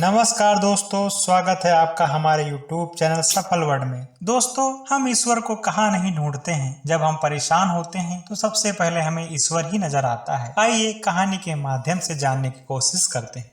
नमस्कार दोस्तों, स्वागत है आपका हमारे YouTube चैनल सफल वर्ड में। दोस्तों, हम ईश्वर को कहाँ नहीं ढूंढते हैं। जब हम परेशान होते हैं तो सबसे पहले हमें ईश्वर ही नजर आता है। आइए कहानी के माध्यम से जानने की कोशिश करते हैं।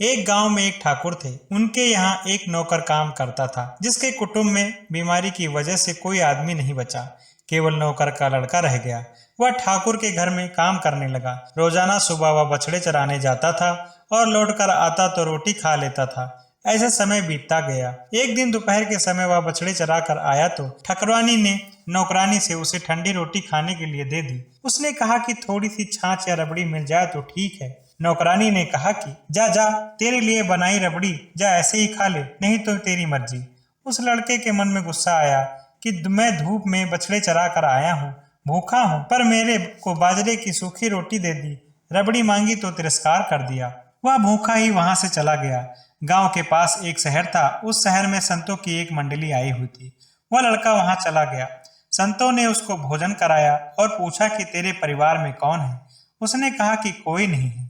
एक गांव में एक ठाकुर थे। उनके यहाँ एक नौकर काम करता था, जिसके कुटुंब में बीमारी की वजह से कोई आदमी नहीं बचा। केवल नौकर का लड़का रह गया। वह ठाकुर के घर में काम करने लगा। रोजाना सुबह वह बछड़े चराने जाता था और लौटकर आता तो रोटी खा लेता था। ऐसे समय बीतता गया। एक दिन दोपहर के समय वह बछड़े चरा कर आया तो ठाकुरानी ने नौकरानी से उसे ठंडी रोटी खाने के लिए दे दी। उसने कहा कि थोड़ी सी छाछ या रबड़ी मिल जाए तो ठीक है। नौकरानी ने कहा कि जा जा, तेरे लिए बनाई रबड़ी, जा ऐसे ही खा ले, नहीं तो तेरी मर्जी। उस लड़के के मन में गुस्सा आया कि मैं धूप में बछड़े चरा कर आया हूँ, भूखा हूँ, पर मेरे को बाजरे की सूखी रोटी दे दी। रबड़ी मांगी तो तिरस्कार कर दिया। वह भूखा ही वहां से चला गया। गांव के पास एक शहर था। उस शहर में संतों की एक मंडली आई हुई थी। वह लड़का वहां चला गया। संतों ने उसको भोजन कराया और पूछा कि तेरे परिवार में कौन है। उसने कहा कि कोई नहीं है।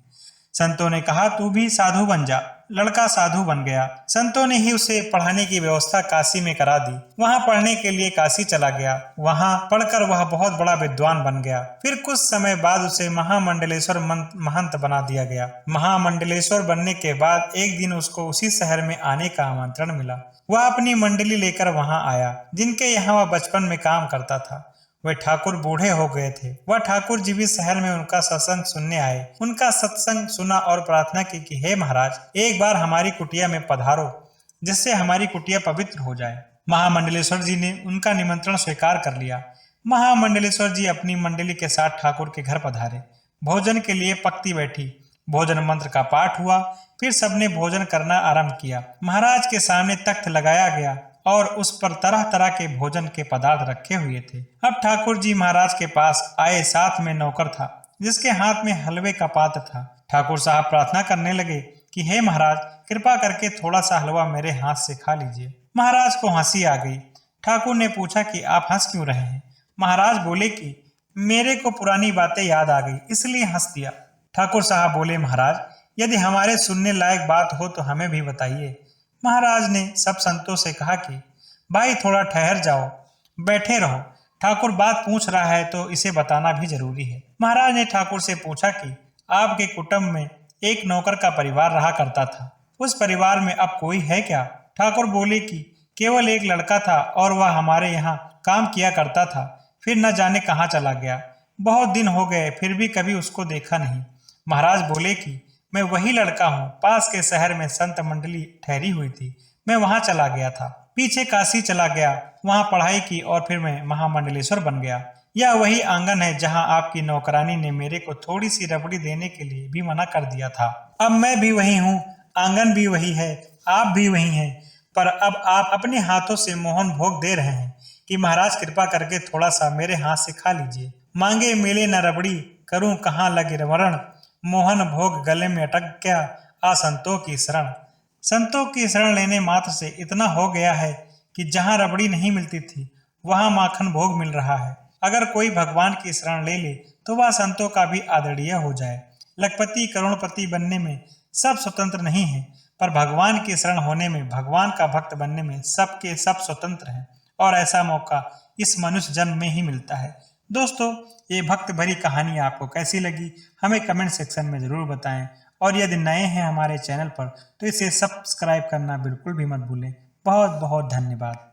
संतों ने कहा तू भी साधु बन जा। लड़का साधु बन गया। संतों ने ही उसे पढ़ाने की व्यवस्था काशी में करा दी। वहां पढ़ने के लिए काशी चला गया। वहां पढ़कर वह बहुत बड़ा विद्वान बन गया। फिर कुछ समय बाद उसे महामंडलेश्वर महंत बना दिया गया। महामंडलेश्वर बनने के बाद एक दिन उसको उसी शहर में आने का आमंत्रण मिला। वह अपनी मंडली लेकर वहां आया, जिनके यहाँ वह बचपन में काम करता था। वे ठाकुर बूढ़े हो गए थे। वह ठाकुर जी भी शहर में उनका सत्संग सुनने आए। उनका सत्संग सुना और प्रार्थना की कि हे महाराज, एक बार हमारी कुटिया में पधारो, जिससे हमारी कुटिया पवित्र हो जाए। महामंडलेश्वर जी ने उनका निमंत्रण स्वीकार कर लिया। महामंडलेश्वर जी अपनी मंडली के साथ ठाकुर के घर पधारे। भोजन के लिए पक्ति बैठी। भोजन मंत्र का पाठ हुआ। फिर सबने भोजन करना आरंभ किया। महाराज के सामने तख्त लगाया गया और उस पर तरह तरह के भोजन के पदार्थ रखे हुए थे। अब ठाकुर जी महाराज के पास आए। साथ में नौकर था, जिसके हाथ में हलवे का पात्र था। ठाकुर साहब प्रार्थना करने लगे कि हे महाराज, कृपा करके थोड़ा सा हलवा मेरे हाथ से खा लीजिए। महाराज को हंसी आ गई। ठाकुर ने पूछा कि आप हंस क्यों रहे हैं। महाराज बोले कि मेरे को पुरानी बातें याद आ गई, इसलिए हंस दिया। ठाकुर साहब बोले, महाराज, यदि हमारे सुनने लायक बात हो तो हमें भी बताइए। महाराज ने सब संतों से कहा कि भाई थोड़ा ठहर जाओ, बैठे रहो। ठाकुर बात पूछ रहा है तो इसे बताना भी जरूरी है। महाराज ने ठाकुर से पूछा कि आपके कुटुंब में एक नौकर का परिवार रहा करता था, उस परिवार में अब कोई है क्या। ठाकुर बोले कि केवल एक लड़का था और वह हमारे यहाँ काम किया करता था, फिर न जाने कहाँ चला गया। बहुत दिन हो गए, फिर भी कभी उसको देखा नहीं। महाराज बोले कि मैं वही लड़का हूँ। पास के शहर में संत मंडली ठहरी हुई थी, मैं वहां चला गया था। पीछे काशी चला गया, वहां पढ़ाई की और फिर मैं महामंडलेश्वर बन गया। यह वही आंगन है जहां आपकी नौकरानी ने मेरे को थोड़ी सी रबड़ी देने के लिए भी मना कर दिया था। अब मैं भी वही हूँ, आंगन भी वही है, आप भी वही हैं, पर अब आप अपने हाथों से मोहन भोग दे रहे हैं कि महाराज कृपा करके थोड़ा सा मेरे हाथ से खा लीजिए। मांगे मिले न रबड़ी, करूं कहाँ लगे वरण, मोहन भोग गले में अटक गया, आ संतों की शरण। संतों की शरण लेने मात्र से इतना हो गया है कि जहां रबड़ी नहीं मिलती थी वहां माखन भोग मिल रहा है। अगर कोई भगवान की शरण ले ले तो वह संतों का भी आदरणीय हो जाए। लखपति करोड़पति बनने में सब स्वतंत्र नहीं है, पर भगवान की शरण होने में, भगवान का भक्त बनने में सबके सब स्वतंत्र हैं, और ऐसा मौका इस मनुष्य जन्म में ही मिलता है। दोस्तों, ये भक्त भरी कहानी आपको कैसी लगी हमें कमेंट सेक्शन में जरूर बताएं, और यदि नए हैं हमारे चैनल पर तो इसे सब्सक्राइब करना बिल्कुल भी मत भूलें। बहुत बहुत धन्यवाद।